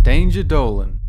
Danger Dolan.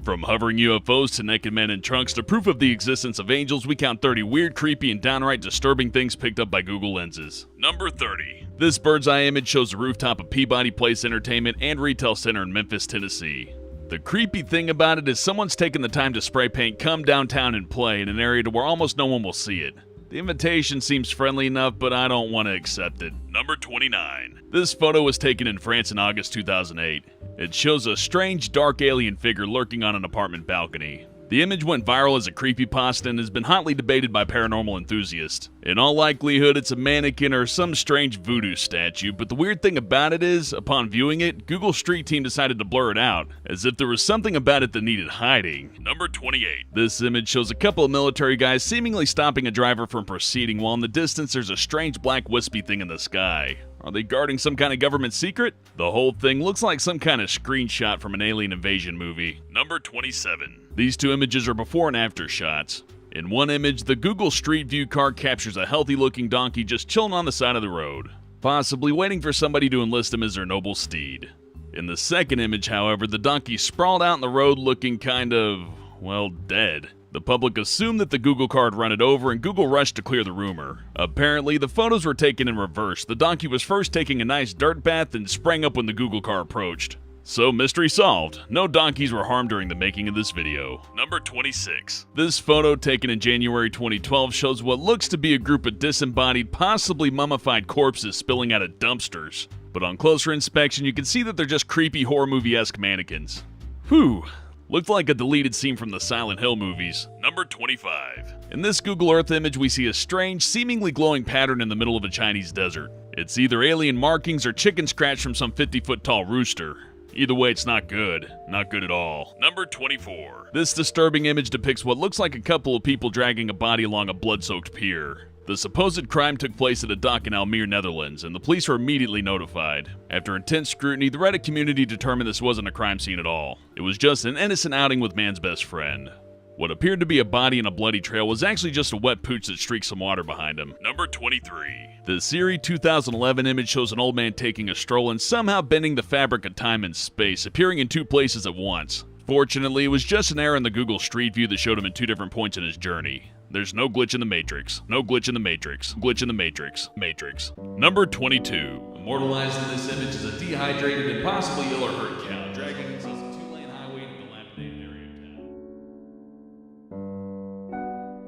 From hovering UFOs to naked men in trunks to proof of the existence of angels, we count 30 weird, creepy, and downright disturbing things picked up by Google lenses. Number 30. This bird's eye image shows the rooftop of Peabody Place Entertainment and Retail Center in Memphis, Tennessee. The creepy thing about it is someone's taken the time to spray paint "Come Downtown and Play" in an area to where almost no one will see it. The invitation seems friendly enough, but I don't want to accept it. Number 29. This photo was taken in France in August 2008. It shows a strange, dark alien figure lurking on an apartment balcony. The image went viral as a creepypasta and has been hotly debated by paranormal enthusiasts. In all likelihood, it's a mannequin or some strange voodoo statue, but the weird thing about it is, upon viewing it, Google Street Team decided to blur it out, as if there was something about it that needed hiding. Number 28. This image shows a couple of military guys seemingly stopping a driver from proceeding, while in the distance there's a strange black wispy thing in the sky. Are they guarding some kind of government secret? The whole thing looks like some kind of screenshot from an alien invasion movie. Number 27. These two images are before and after shots. In one image, the Google Street View car captures a healthy-looking donkey just chilling on the side of the road, possibly waiting for somebody to enlist him as their noble steed. In the second image, however, the donkey sprawled out in the road looking kind of, well, dead. The public assumed that the Google car had run it over, and Google rushed to clear the rumor. Apparently, the photos were taken in reverse. The donkey was first taking a nice dirt bath and sprang up when the Google car approached. So, mystery solved. No donkeys were harmed during the making of this video. Number 26. This photo, taken in January 2012, shows what looks to be a group of disembodied, possibly mummified corpses spilling out of dumpsters. But on closer inspection, you can see that they're just creepy horror movie-esque mannequins. Whew. Looked like a deleted scene from the Silent Hill movies. Number 25. In this Google Earth image, we see a strange, seemingly glowing pattern in the middle of a Chinese desert. It's either alien markings or chicken scratch from some 50-foot tall rooster. Either way, it's not good. Not good at all. Number 24. This disturbing image depicts what looks like a couple of people dragging a body along a blood-soaked pier. The supposed crime took place at a dock in Almere, Netherlands, and the police were immediately notified. After intense scrutiny, the Reddit community determined this wasn't a crime scene at all. It was just an innocent outing with man's best friend. What appeared to be a body in a bloody trail was actually just a wet pooch that streaked some water behind him. Number 23. The Siri 2011 image shows an old man taking a stroll and somehow bending the fabric of time and space, appearing in two places at once. Fortunately, it was just an error in the Google Street View that showed him in two different points in his journey. There's no glitch in the Matrix. No glitch in the Matrix. Glitch in the Matrix. Matrix. Number 22. Immortalized in this image is a dehydrated and possibly ill or hurt cow dragging himself a two-lane highway in a dilapidated area of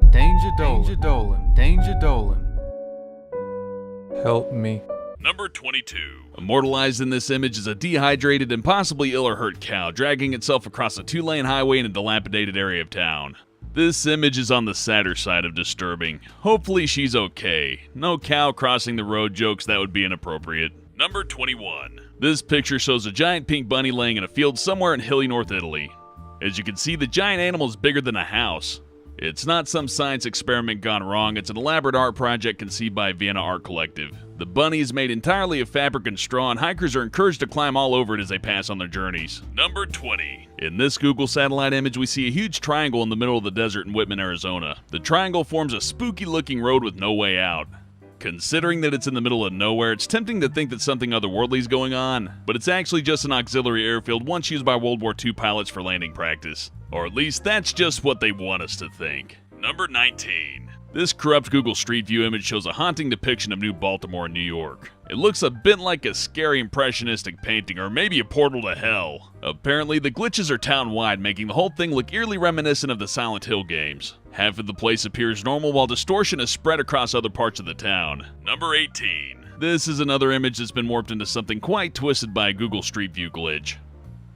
town. Danger Dolan. Danger Dolan. Help me. Number 22. Immortalized in this image is a dehydrated and possibly ill or hurt cow dragging itself across a two-lane highway in a dilapidated area of town. This image is on the sadder side of disturbing. Hopefully she's okay. No cow crossing the road jokes, that would be inappropriate. Number 21. This picture shows a giant pink bunny laying in a field somewhere in hilly North Italy. As you can see, the giant animal is bigger than a house. It's not some science experiment gone wrong, it's an elaborate art project conceived by Vienna Art Collective. The bunny is made entirely of fabric and straw, and hikers are encouraged to climb all over it as they pass on their journeys. Number 20. In this Google satellite image, we see a huge triangle in the middle of the desert in Whitman, Arizona. The triangle forms a spooky-looking road with no way out. Considering that it's in the middle of nowhere, it's tempting to think that something otherworldly is going on, but it's actually just an auxiliary airfield once used by World War II pilots for landing practice. Or at least that's just what they want us to think. Number 19. This corrupt Google Street View image shows a haunting depiction of New Baltimore in New York. It looks a bit like a scary impressionistic painting, or maybe a portal to hell. Apparently, the glitches are town-wide, making the whole thing look eerily reminiscent of the Silent Hill games. Half of the place appears normal, while distortion is spread across other parts of the town. Number 18. This is another image that's been warped into something quite twisted by a Google Street View glitch.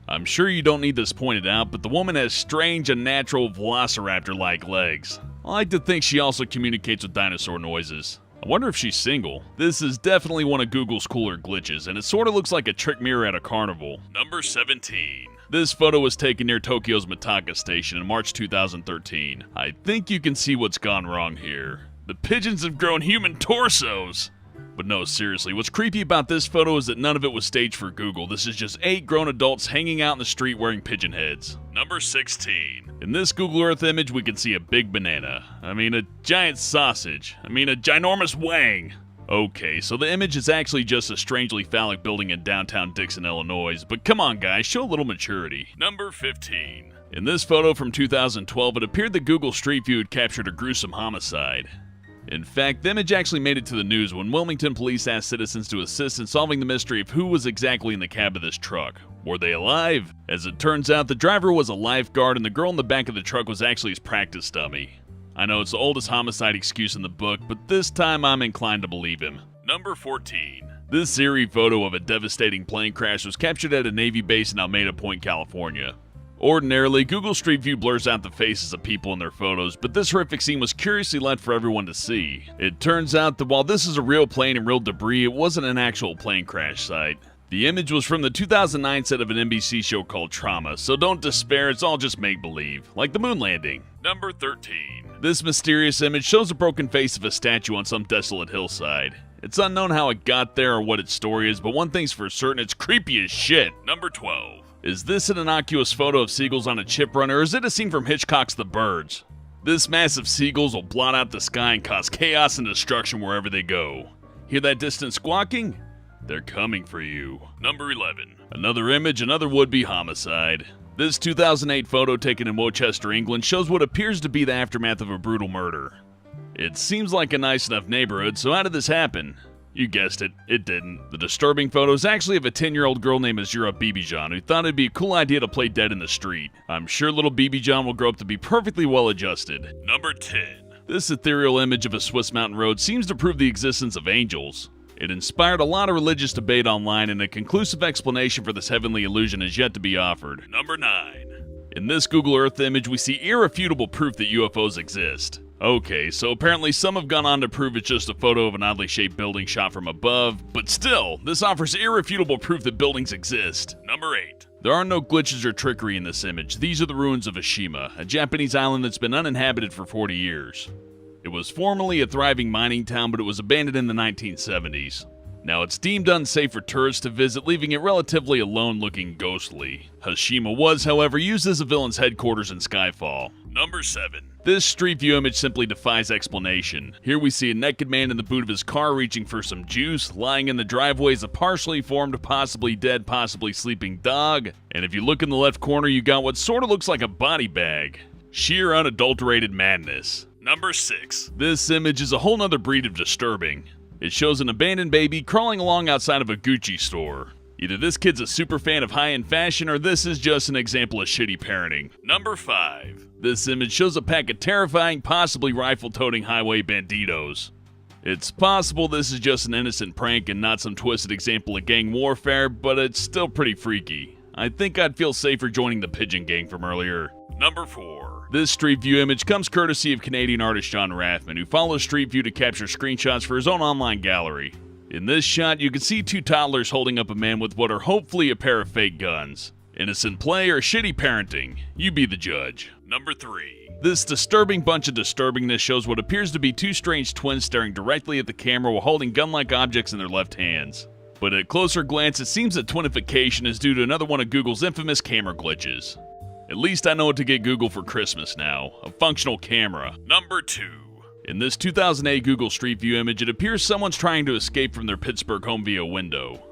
I'm sure you don't need this pointed out, but the woman has strange, unnatural velociraptor-like legs. I like to think she also communicates with dinosaur noises. I wonder if she's single. This is definitely one of Google's cooler glitches, and it sorta looks like a trick mirror at a carnival. Number 17. This photo was taken near Tokyo's Mitaka Station in March 2013. I think you can see what's gone wrong here. The pigeons have grown human torsos! But no, seriously, what's creepy about this photo is that none of it was staged for Google. This is just 8 grown adults hanging out in the street wearing pigeon heads. Number 16. In this Google Earth image, we can see a big banana. I mean, a giant sausage. I mean, a ginormous wang. Okay, so the image is actually just a strangely phallic building in downtown Dixon, Illinois, but come on guys, show a little maturity. Number 15. In this photo from 2012, it appeared that Google Street View had captured a gruesome homicide. In fact, the image actually made it to the news when Wilmington police asked citizens to assist in solving the mystery of who was exactly in the cab of this truck. Were they alive? As it turns out, the driver was a lifeguard and the girl in the back of the truck was actually his practice dummy. I know it's the oldest homicide excuse in the book, but this time I'm inclined to believe him. Number 14. This eerie photo of a devastating plane crash was captured at a Navy base in Alameda Point, California. Ordinarily, Google Street View blurs out the faces of people in their photos, but this horrific scene was curiously left for everyone to see. It turns out that while this is a real plane and real debris, it wasn't an actual plane crash site. The image was from the 2009 set of an NBC show called Trauma, so don't despair, it's all just make-believe, like the moon landing. Number 13. This mysterious image shows the broken face of a statue on some desolate hillside. It's unknown how it got there or what its story is, but one thing's for certain, it's creepy as shit. Number 12. Is this an innocuous photo of seagulls on a chip run, or is it a scene from Hitchcock's The Birds? This mass of seagulls will blot out the sky and cause chaos and destruction wherever they go. Hear that distant squawking? They're coming for you. Number 11. Another image, another would-be homicide. This 2008 photo taken in Wochester, England shows what appears to be the aftermath of a brutal murder. It seems like a nice enough neighborhood, so how did this happen? You guessed it, it didn't. The disturbing photo is actually of a 10-year-old girl named Azura Bibijan who thought it'd be a cool idea to play dead in the street. I'm sure little Bibijan will grow up to be perfectly well adjusted. Number 10. This ethereal image of a Swiss mountain road seems to prove the existence of angels. It inspired a lot of religious debate online, and a conclusive explanation for this heavenly illusion is yet to be offered. Number 9. In this Google Earth image, we see irrefutable proof that UFOs exist. Okay, so apparently some have gone on to prove it's just a photo of an oddly shaped building shot from above, but still, this offers irrefutable proof that buildings exist. Number 8. There are no glitches or trickery in this image. These are the ruins of Oshima, a Japanese island that's been uninhabited for 40 years. It was formerly a thriving mining town, but it was abandoned in the 1970s. Now it's deemed unsafe for tourists to visit, leaving it relatively alone looking ghostly. Oshima was, however, used as a villain's headquarters in Skyfall. Number 7. This Street View image simply defies explanation. Here we see a naked man in the boot of his car reaching for some juice. Lying in the driveway is a partially formed, possibly dead, possibly sleeping dog. And if you look in the left corner, you got what sort of looks like a body bag. Sheer unadulterated madness. Number 6. This image is a whole nother breed of disturbing. It shows an abandoned baby crawling along outside of a Gucci store. Either this kid's a super fan of high-end fashion, or this is just an example of shitty parenting. Number 5. This image shows a pack of terrifying, possibly rifle-toting highway banditos. It's possible this is just an innocent prank and not some twisted example of gang warfare, but it's still pretty freaky. I think I'd feel safer joining the Pigeon Gang from earlier. Number 4. This Street View image comes courtesy of Canadian artist John Rathman, who follows Street View to capture screenshots for his own online gallery. In this shot, you can see two toddlers holding up a man with what are hopefully a pair of fake guns. Innocent play or shitty parenting? You be the judge. Number 3. This disturbing bunch of disturbingness shows what appears to be two strange twins staring directly at the camera while holding gun-like objects in their left hands. But at closer glance, it seems that twinification is due to another one of Google's infamous camera glitches. At least I know what to get Google for Christmas now, a functional camera. Number 2. In this 2008 Google Street View image, it appears someone's trying to escape from their Pittsburgh home via window.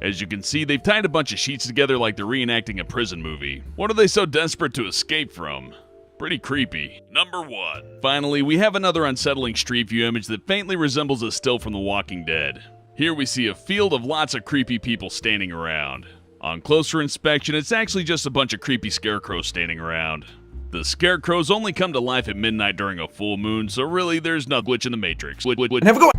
As you can see, they've tied a bunch of sheets together like they're reenacting a prison movie. What are they so desperate to escape from? Pretty creepy. Number 1. Finally, we have another unsettling Street View image that faintly resembles a still from The Walking Dead. Here we see a field of lots of creepy people standing around. On closer inspection, it's actually just a bunch of creepy scarecrows standing around. The scarecrows only come to life at midnight during a full moon, so really there's no glitch in the Matrix. Have a go.